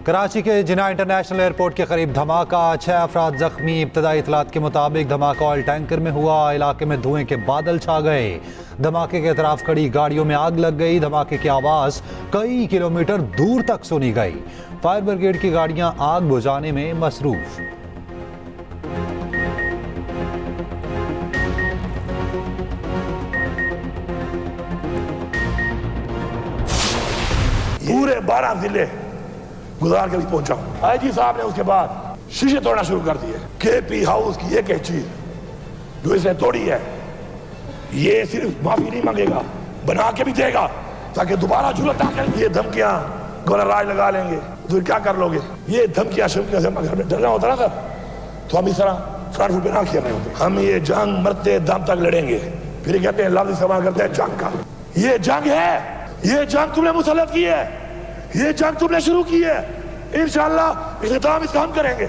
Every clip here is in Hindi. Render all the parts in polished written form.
कराची के जिना इंटरनेशनल एयरपोर्ट के करीब धमाका, 6 अफराद जख्मी। इब्तदाई इतलात के मुताबिक धमाका ऑयल टैंकर में हुआ। इलाके में धुएं के बादल छा गए। धमाके के तरफ खड़ी गाड़ियों में आग लग गई। धमाके की आवाज कई किलोमीटर दूर तक सुनी गई। फायर ब्रिगेड की गाड़ियां आग बुझाने में मसरूफ। पूरे 12 जिले गुजार के भी पहुंचा हूं। आईजी साहब ने उसके बाद शीशे तोड़ना शुरू कर दिए। केपी हाउस की एक चीज जो इसने तोड़ी है, ये सिर्फ माफी नहीं मांगेगा, बना के भी देगा ताकि दोबारा जरूरत आकर ये धमकियां गवर्नर राज लगा लेंगे तो क्या कर लोगे। ये धमकियां शमकियां से घर में डरना होता ना सर, तो हम इस तरह फ्रंट फुट पे ना किया होते। हम ये जंग मरते दम तक लड़ेंगे। फिर कहते हैं लफ्ज इस्तेमाल करते हैं जंग का। ये जंग है, ये जंग तुमने मुसल्लत की है, ये जंग तुमने शुरू की है। इंशाअल्लाह इख्तिताम इसका हम करेंगे।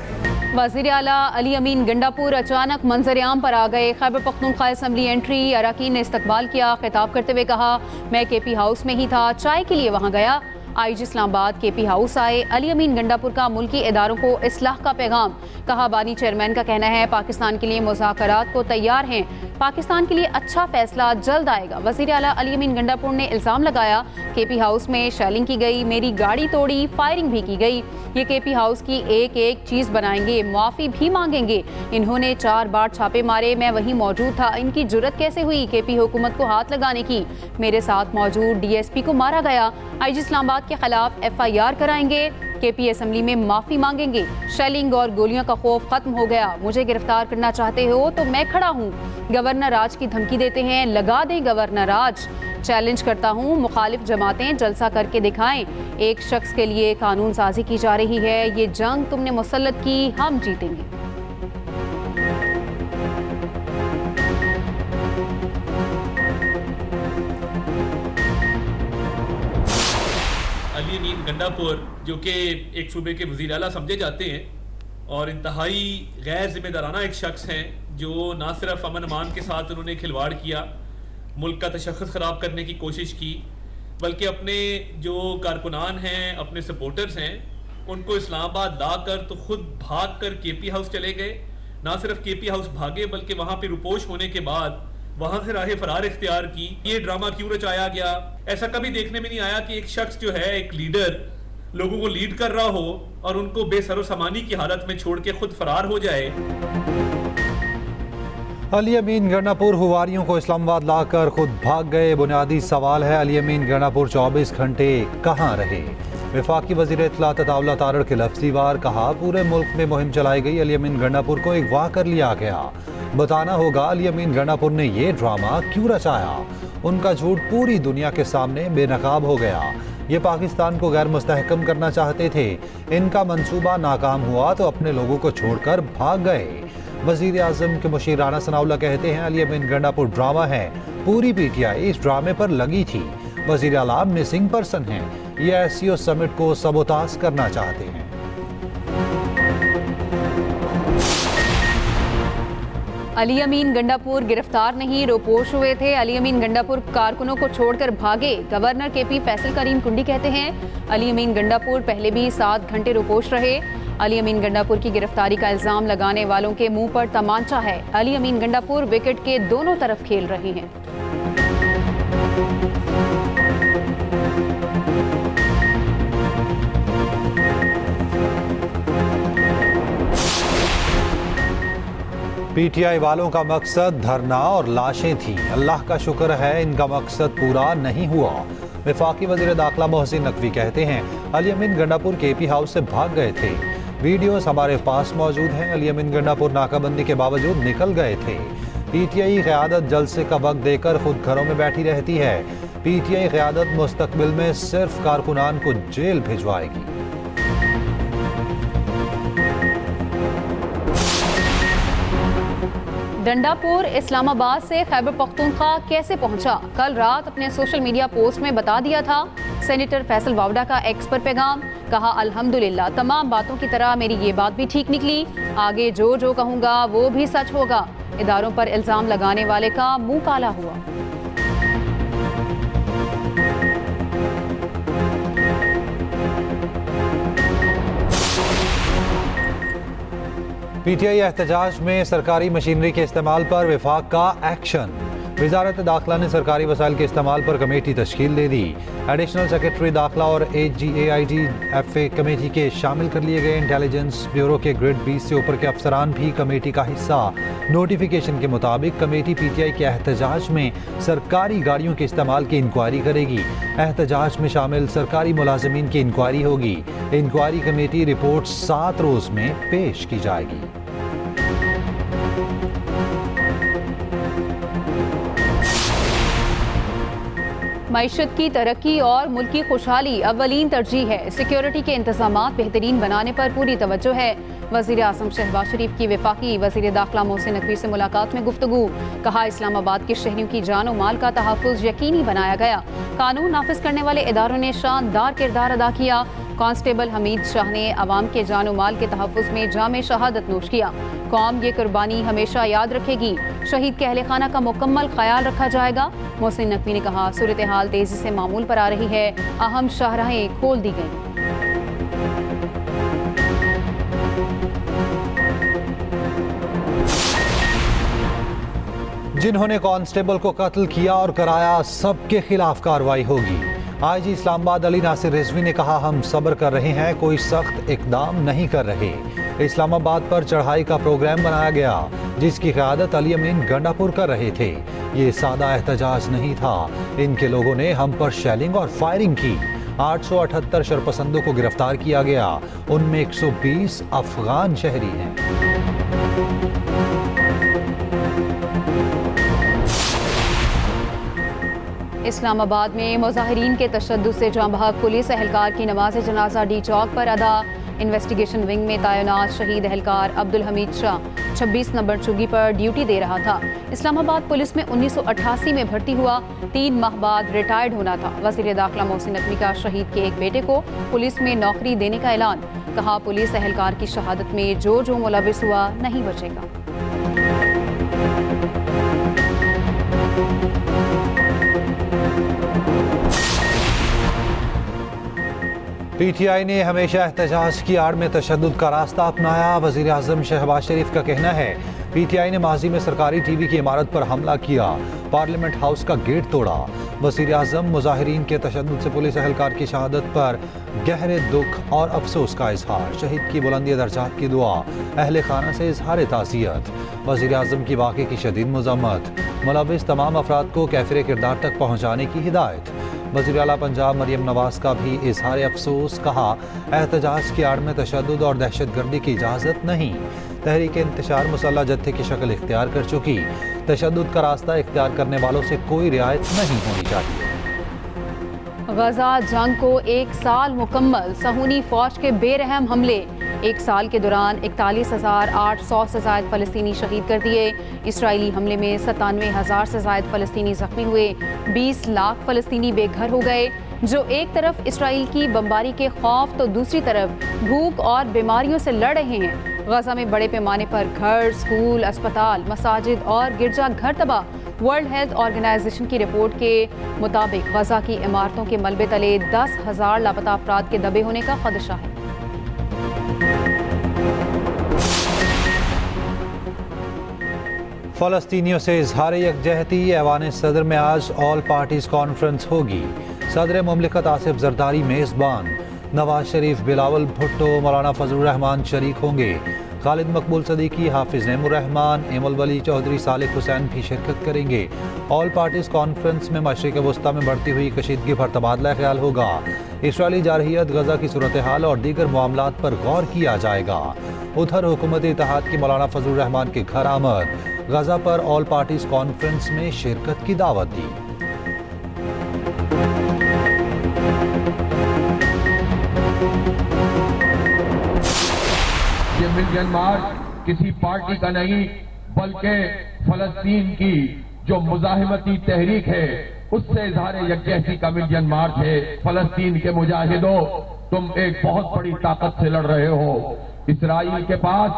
वज़ीर आला अली अमीन गंडापुर अचानक मंजर-ए-आम पर आ गए। खैबर पख्तूनख्वा असेंबली एंट्री, अरकान ने इस्तकबाल किया। खिताब करते हुए कहा, मैं केपी हाउस में ही था, चाय के लिए वहाँ गया। आईजी इस्लामाबाद केपी हाउस आए। अली अमीन गंडापुर का मुल्की इदारों को इस्लाह का पैगाम। कहा, बानी चेयरमैन का कहना है पाकिस्तान के लिए मुज़ाकरात को तैयार हैं, पाकिस्तान के लिए अच्छा फैसला जल्द आएगा। वज़ीर आला अली अमीन गंडापुर ने इल्ज़ाम लगाया, केपी हाउस में शेलिंग की गई, मेरी गाड़ी तोड़ी, फायरिंग भी की गई। ये केपी हाउस की एक एक चीज़ बनाएंगे, माफ़ी भी मांगेंगे। इन्होंने 4 बार छापे मारे, मैं वहीं मौजूद था। इनकी जुर्रत कैसे हुई केपी हुकूमत को हाथ लगाने की। मेरे साथ मौजूद DSP को मारा गया। आईजी इस्लामाबाद के खिलाफ FIR कराएंगे। केपी असेंबली में माफ़ी मांगेंगे। शेलिंग और गोलियों का खौफ खत्म हो गया। मुझे गिरफ्तार करना चाहते हो तो मैं खड़ा हूँ। गवर्नर राज की धमकी देते हैं, लगा दें गवर्नर राज। चैलेंज करता हूँ, मुखालिफ जमातें जलसा करके दिखाएं। एक शख्स के लिए कानून साजी की जा रही है। ये जंग तुमने मुसल्लत की, हम जीतेंगे। अली अमीन गंडापुर जो कि एक सूबे के वज़ीर आला समझे जाते हैं और इंतहाई गैर जिम्मेदाराना एक शख्स हैं, जो ना सिर्फ अमन अमान के साथ उन्होंने खिलवाड़ किया, मुल्क का तशख़्ख़ुस ख़राब करने की कोशिश की, बल्कि अपने जो कारकुनान हैं, अपने सपोर्टर्स हैं, उनको इस्लामाबाद ला कर तो खुद भाग कर केपी हाउस चले गए। ना सिर्फ केपी हाउस भागे बल्कि वहाँ पर रुपोश होने के बाद वहाँ से राह फरार इख्तियार की। ये ड्रामा क्यों रचाया गया? ऐसा कभी देखने में नहीं आया कि एक शख्स जो है, एक लीडर, लोगों को लीड कर रहा हो और उनको बेसरो सामानी की हालत में छोड़ के खुद फरार हो जाए। अली अमीन गंडापुर हुवारियों को इस्लामाबाद लाकर खुद भाग गए। बुनियादी सवाल है, अली अमीन गंडापुर 24 घंटे कहाँ रहे? वफाकी वज़ीर इत्तलात अताउल्लाह तारड़ के लफ्ज़ी वार कहा, पूरे मुल्क में मुहिम चलाई गई, अली अमीन गंडापुर को अगवा कर लिया गया। बताना होगा अली अमीन गंडापुर ने ये ड्रामा क्यों रचाया। उनका झूठ पूरी दुनिया के सामने बेनकाब हो गया। ये पाकिस्तान को गैर मुस्तहकम करना चाहते थे। इनका मंसूबा नाकाम हुआ तो अपने लोगों को छोड़कर भाग गए। वज़ीर आज़म के मुशीर राना सनाउल्लाह कहते हैं, अली अमीन गंडापुर ड्रामा है, पूरी PTI इस ड्रामे पर लगी थी। वज़ीर आला मिसिंग पर्सन हैं, ये SCO समिट को सबोताज करना चाहते हैं। अली अमीन गंडापुर गिरफ्तार नहीं, रोपोश हुए थे। अली अमीन गंडापुर कारकुनों को छोड़कर भागे। गवर्नर KP फैसल करीम कुंडी कहते हैं, अली अमीन गंडापुर पहले भी 7 घंटे रोपोश रहे। अली अमीन गंडापुर की गिरफ्तारी का इल्जाम लगाने वालों के मुंह पर तमांचा है। अली अमीन गंडापुर विकेट के दोनों तरफ खेल रहे हैं। PTI वालों का मकसद धरना और लाशें थी। अल्लाह का शुक्र है इनका मकसद पूरा नहीं हुआ। वफाकी वज़ीर दाखिला मोहसिन नकवी कहते हैं, अली अमीन गंडापुर KP हाउस से भाग गए थे। वीडियोस हमारे पास मौजूद हैं। अली अमीन गंडापुर नाकाबंदी के बावजूद निकल गए थे। PTI क़यादत जलसे का वक्त देकर खुद घरों में बैठी रहती है। PTI क़यादत मुस्तकबिल में सिर्फ कारकुनान को जेल भिजवाएगी। गंडापुर इस्लामाबाद से खैबर पख्तूनख्वा कैसे पहुंचा? कल रात अपने सोशल मीडिया पोस्ट में बता दिया था। सेनेटर फैसल वावडा का एक्स पर पैगाम, कहा अल्हम्दुलिल्लाह तमाम बातों की तरह मेरी ये बात भी ठीक निकली। आगे जो जो कहूँगा वो भी सच होगा। इदारों पर इल्ज़ाम लगाने वाले का मुंह काला हुआ। पीटीआई एहतजाज में सरकारी मशीनरी के इस्तेमाल पर विफाक का एक्शन। वजारत दाखिला ने सरकारी वसाइल के इस्तेमाल पर कमेटी तश्कील दे दी। एडिशनल सेक्रेटरी दाखिला और AGAITFA कमेटी के शामिल कर लिए गए। इंटेलिजेंस ब्यूरो के ग्रेड 20 से ऊपर के अफसरान भी कमेटी का हिस्सा। नोटिफिकेशन के मुताबिक कमेटी पीटीआई के एहतजाज में सरकारी गाड़ियों के इस्तेमाल की इंक्वायरी करेगी। एहतजाज में शामिल सरकारी मुलाजमीन की इंक्वायरी होगी। इंक्वायरी कमेटी रिपोर्ट 7 रोज में पेश की जाएगी। मईशत की तरक्की और मुल्क की खुशहाली अव्वलीन तरजीह है। सिक्योरिटी के इंतजामात बेहतरीन बनाने पर पूरी तवज्जो है। वज़ीर आज़म शहबाज शरीफ की वफाकी वज़ीर दाखिला मोहसिन नकवी से मुलाकात में गुफ्तगू। कहा, इस्लामाबाद के शहरियों की जान और माल का तहफ़्फ़ुज़ यकीनी बनाया गया। कानून नाफिज करने वाले इदारों ने शानदार किरदार अदा किया। कांस्टेबल हमीद शाह ने अवाम के जान और माल के तहफ़्फ़ुज़ में जामे शहादत नोश किया। कौम ये कुर्बानी हमेशा याद रखेगी। शहीद के अहले खाना का मुकम्मल ख्याल रखा जाएगा। मोहसिन नकवी ने कहा, सूरत हाल तेजी से मामूल पर आ रही है। अहम शाहराहें खोल दी गई। जिन्होंने कांस्टेबल को कत्ल किया और कराया, सबके खिलाफ कार्रवाई होगी। आईजी इस्लामाबाद अली नासिर रिजवी ने कहा, हम सब्र कर रहे हैं, कोई सख्त इकदाम नहीं कर रहे। इस्लामाबाद पर चढ़ाई का प्रोग्राम बनाया गया, जिसकी क़यादत अली अमीन गंडापुर कर रहे थे। ये सादा एहतजाज नहीं था। इनके लोगों ने हम पर शेलिंग और फायरिंग की। 878 शरपसंदों को गिरफ्तार किया गया। उनमें 120 अफगान शहरी हैं। इस्लामाबाद में मुजाहिरीन के तशद्दुद से जाँ बहक पुलिस एहलकार की नमाज जनाजा डी चौक पर अदा। इन्वेस्टिगेशन विंग में तैनात शहीद एहलकार अब्दुल हमीद शाह 26 नंबर चुगी पर ड्यूटी दे रहा था। इस्लामाबाद पुलिस में 1988 में भर्ती हुआ। 3 माह बाद रिटायर्ड होना था। वज़ीर दाखिला मोहसिन नकवी का शहीद के एक बेटे को पुलिस में नौकरी देने का ऐलान। कहा, पुलिस एहलकार की शहादत में जो मुलविस हुआ नहीं बचेगा। पीटीआई ने हमेशा एहतजाज की आड़ में तशद्दुद का रास्ता अपनाया। वज़ीर आज़म शहबाज शरीफ का कहना है, पीटीआई ने माजी में सरकारी टीवी की इमारत पर हमला किया, पार्लियामेंट हाउस का गेट तोड़ा। वज़ीर आज़म मुजाहिरीन के तशद्दुद से पुलिस एहलकार की शहादत पर गहरे दुख और अफसोस का इजहार। शहीद की बुलंदी दर्जात की दुआ, अहले खाना से इजहार ताज़ियत। वज़ीर आज़म की वाक़े की शदीद मज़म्मत, मुलविस तमाम अफराद को कैफिर किरदार तक पहुँचाने की हिदायत। वज़ीर आला पंजाब मरियम नवाज का भी इजहार अफसोस। कहा, एहतजाज की आड़ में तशद्दुद और दहशतगर्दी की इजाज़त नहीं। तहरीक इंतशार मुसल्लह जत्थे की शक्ल इख्तियार कर चुकी। तशद्दुद का रास्ता इख्तियार करने वालों से कोई रियायत नहीं होनी चाहिए। गजा जंग को 1 साल मुकम्मल। सहूनी फौज के बेरहम हमले। 1 साल के दौरान 41,800 से ज़ायद फ़लस्तीनी शहीद कर दिए। इसराइली हमले में 97,000 से ज़ायद फ़लस्तीनी ज़ख्मी हुए। 20 लाख फ़लस्तीनी बेघर हो गए। जो एक तरफ इसराइल की बमबारी के खौफ तो दूसरी तरफ भूख और बीमारियों से लड़ रहे हैं। गजा में बड़े पैमाने पर घर, स्कूल, अस्पताल, मसाजिद और गिरजा घर तबाह। वर्ल्ड हेल्थ ऑर्गेनाइजेशन की रिपोर्ट के मुताबिक गजा की इमारतों के मलबे तले 10,000 लापता अफराद के दबे होने का खदशा है। फ़लस्तीनियों से इजहार यकजहती। ऐवान सदर में आज ऑल पार्टीज कॉन्फ्रेंस होगी। सदर मुमलिकत आसिफ जरदारी मेज़बान। नवाज शरीफ, बिलावल भुट्टो, मौलाना फजलुर रहमान शरीक होंगे। खालिद मकबूल सदीकी, हाफिज नईमुर रहमान, एमल वली चौधरी, सालिक हुसैन भी शिरकत करेंगे। ऑल पार्टीज कॉन्फ्रेंस में मशरिक़ वस्ता में बढ़ती हुई कशीदगी पर तबादला ख्याल होगा। इसराइली जारहियत, गजा की सूरत हाल और दीगर मामलात पर गौर किया जाएगा। उधर हुकूमत इत्तेहाद की मौलाना फजलुर रहमान के घर आमद। गजा पर ऑल पार्टीज कॉन्फ्रेंस में शिरकत की दावत दी। ये मिलियन मार्च किसी पार्टी का नहीं, बल्कि फलस्तीन की जो मुजाहिमती तहरीक है उससे इजहार यकजहती का मिलियन मार्च है। फलस्तीन के मुजाहिदों, तुम एक बहुत बड़ी ताकत से लड़ रहे हो। इसराइल के पास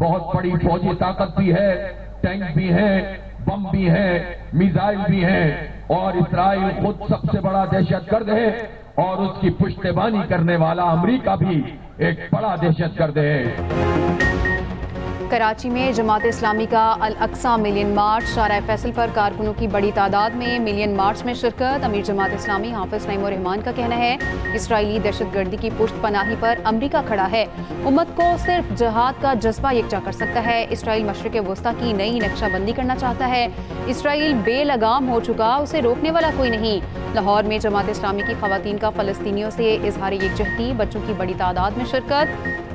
बहुत बड़ी फौजी ताकत भी है, टैंक भी है, बम भी है, मिसाइल भी है, और इसराइल खुद सबसे बड़ा दहशतगर्द है और उसकी पुश्तबानी करने वाला अमेरिका भी एक बड़ा दहशतगर्द है। कराची में जमात इस्लामी का अल अक्सा मिलियन मार्च, शारा फैसल पर कारकुनों की बड़ी तादाद में मिलियन मार्च में शिरकत। अमीर जमात इस्लामी हाफिज नईमुर रहमान का कहना है इसराइली दहशतगर्दी की पुष्ट पनाही पर अमरीका खड़ा है। उम्मत को सिर्फ जहाद का जज्बा यकजा कर सकता है। इसराइल मशरिक वस्ता की नई नक्शाबंदी करना चाहता है। इसराइल बेलगाम हो चुका, उसे रोकने वाला कोई नहीं। लाहौर में जमात इस्लामी की खवातीन का फ़लस्तीनियों से इजहार यकजहती, बच्चों की बड़ी तादाद में शिरकत।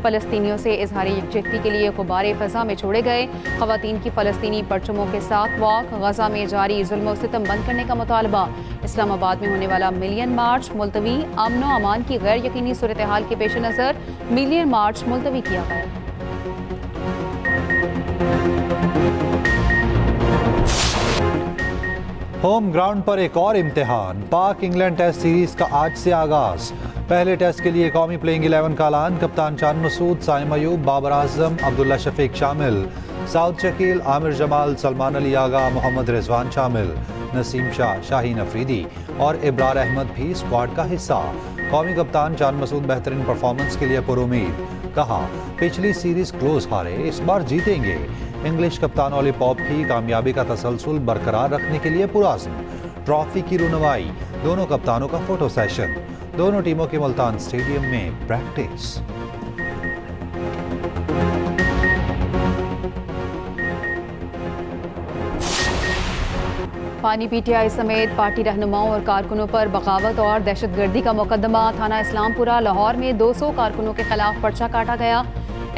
फ़लस्तीनियों से इजहार यकजहती के लिए गुब्बारे फ़ज़ा में छोड़े गए। खवातीन की फ़लस्तीनी परचमों के साथ वॉक। गज़ा में जारी जुल्म और सितम बंद करने का मुतालबा। इस्लामाबाद में होने वाला मिलियन मार्च मुलतवी। अमन व अमान की गैर यकीनी सूरत हाल के पेश नज़र मिलियन मार्च मुलतवी किया गया। होम ग्राउंड पर एक और इम्तिहान। पाक इंग्लैंड टेस्ट सीरीज का आज से आगाज। पहले टेस्ट के लिए कौमी प्लेइंग 11 का ऐलान। कप्तान चांद मसूद, साइम अयूब, बाबर आजम, अब्दुल्ला शफीक शामिल। साउद शकील, आमिर जमाल, सलमान अली आगा, मोहम्मद रिजवान शामिल। नसीम शाह, शाहीन अफरीदी और इब्रार अहमद भी स्क्वाड का हिस्सा। कौमी कप्तान चांद मसूद बेहतरीन परफॉर्मेंस के लिए पुरुमीद। कहा पिछली सीरीज क्लोज हारे, इस बार जीतेंगे। इंग्लिश कप्तान ओली पॉप भी कामयाबी का तसलसल बरकरार रखने के लिए पुरअज़्म। ट्रॉफी की रुनवाई, दोनों कप्तानों का फोटो सेशन। दोनों टीमों के मुल्तान स्टेडियम में प्रैक्टिस। पानी पीटीआई समेत पार्टी रहनुमाओं और कारकुनों पर बगावत और दहशतगर्दी का मुकदमा। थाना इस्लामपुरा लाहौर में 200 कारकुनों के खिलाफ पर्चा काटा गया।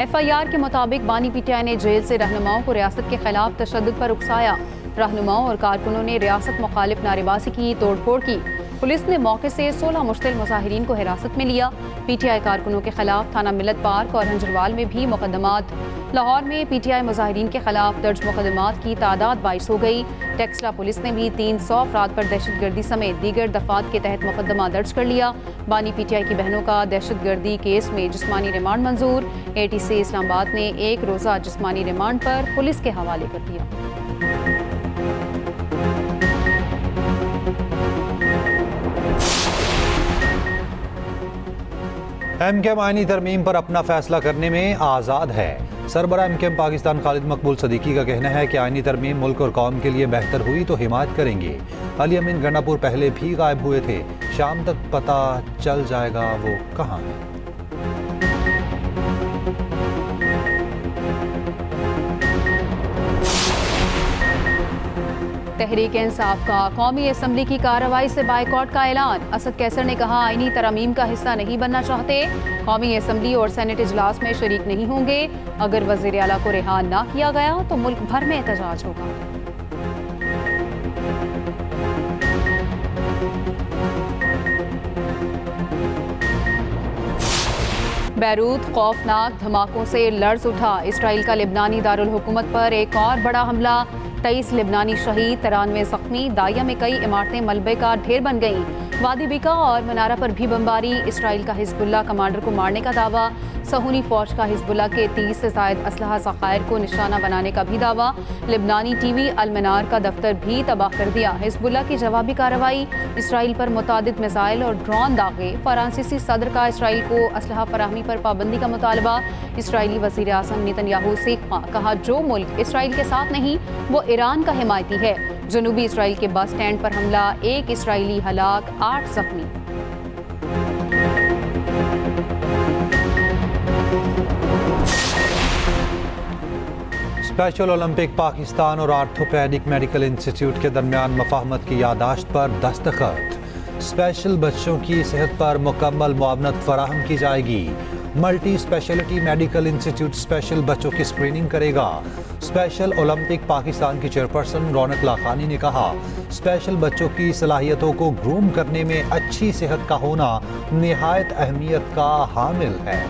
FIR के मुताबिक बानी पीटीआई ने जेल से रहनुमाओं को रियासत के खिलाफ तशद्दुद पर उकसाया। रहनुमाओं और कारकुनों ने रियासत मुखालिफ नारेबाजी की, तोड़फोड़ की। पुलिस ने मौके से 16 मुश्तिल मुजाहिरीन को हिरासत में लिया। PTI कारकुनों के खिलाफ थाना मिलत पार्क और हंजरवाल में भी मुकदमात। लाहौर में PTI मुजाहिरीन के खिलाफ दर्ज मुकदमात की तादाद 22 हो गई। टेक्सला पुलिस ने भी 300 अफराद पर दहशतगर्दी समेत दीगर दफात के तहत मुकदमा दर्ज कर लिया। बानी PTI की बहनों का दहशतगर्दी केस में जिस्मानी रिमांड मंजूर। ATC इस्लामाबाद ने 1 रोज़ा जिस्मानी रिमांड पर पुलिस के हवाले कर दिया। MKM आईनी तरमीम पर अपना फैसला करने में आज़ाद है। सरबराह MKM पाकिस्तान खालिद मकबूल सदीकी का कहना है कि आईनी तरमीम मुल्क और कौम के लिए बेहतर हुई तो हिमायत करेंगे। अली अमीन गंडापुर पहले भी गायब हुए थे, शाम तक पता चल जाएगा वो कहाँ है। तहरीक इंसाफ का कौमी असम्बली की कार्रवाई से बाइकॉट का ऐलान। असद कैसर ने कहा आईनी तरमीम का हिस्सा नहीं बनना चाहते, कौमी असम्बली और सेनेट इजलास में शरीक नहीं होंगे। अगर वज़ीर आला को रिहा ना किया गया तो मुल्क भर में एहतजाज होगा। बैरूत खौफनाक धमाकों से लर्ज उठा। इसराइल का लिबनानी दारुल हुकूमत पर एक और बड़ा हमला। 23 लिबनानी शहीद, 93 जख्मी। दाया में कई इमारतें मलबे का ढेर बन गईं। वादी बिका और मनारा पर भी बमबारी। इसराइल का हिजबुल्लाह कमांडर को मारने का दावा। सहूनी फौज का हिजबुल्लाह के 30 से ज़ायद असलहा ज़खायर को निशाना बनाने का भी दावा। लिबनानी TV अल मनार का दफ्तर भी तबाह कर दिया। हिजबुल्लाह की जवाबी कार्रवाई। इसराइल पर मुतादिद मिसाइल और ड्रोन दागे। फ्रांसीसी सदर का इसराइल को असलहा फराहमी पर पाबंदी का मुतालबा। इसराइली वज़ीर आज़म नेतन्याहू से कहा जो मुल्क इसराइल के साथ नहीं वो ईरान का हिमायती है। जनूबी इसराइल के बस स्टैंड पर हमला, 1 इसराइली हलाक, 8 जख्मी। स्पेशल ओलंपिक पाकिस्तान और आर्थोपेडिक मेडिकल इंस्टीट्यूट के दरमियान मफाहमत की यादाश्त पर दस्तखत। स्पेशल बच्चों की सेहत पर मुकम्मल मुआवनत फराहम की जाएगी। Multi speciality medical institute special बच्चों की स्क्रीनिंग करेगा। स्पेशल ओलंपिक पाकिस्तान की चेयरपर्सन रौनक लाखानी ने कहा स्पेशल बच्चों की सलाहियतों को ग्रूम करने में अच्छी सेहत का होना निहायत अहमियत का हामिल है।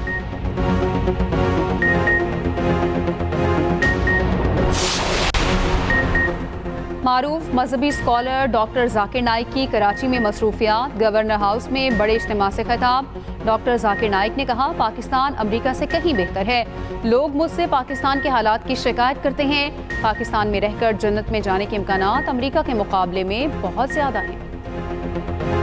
मारूफ मजहबी स्कॉलर डॉक्टर जाकिर नाइक की कराची में मसरूफियात। गवर्नर हाउस में बड़े इज्तिमा से खिताब। डॉक्टर जाकिर नाइक ने कहा पाकिस्तान अमरीका से कहीं बेहतर है। लोग मुझसे पाकिस्तान के हालात की शिकायत करते हैं। पाकिस्तान में रहकर जन्नत में जाने के इम्कानात अमरीका के मुकाबले में बहुत ज़्यादा हैं।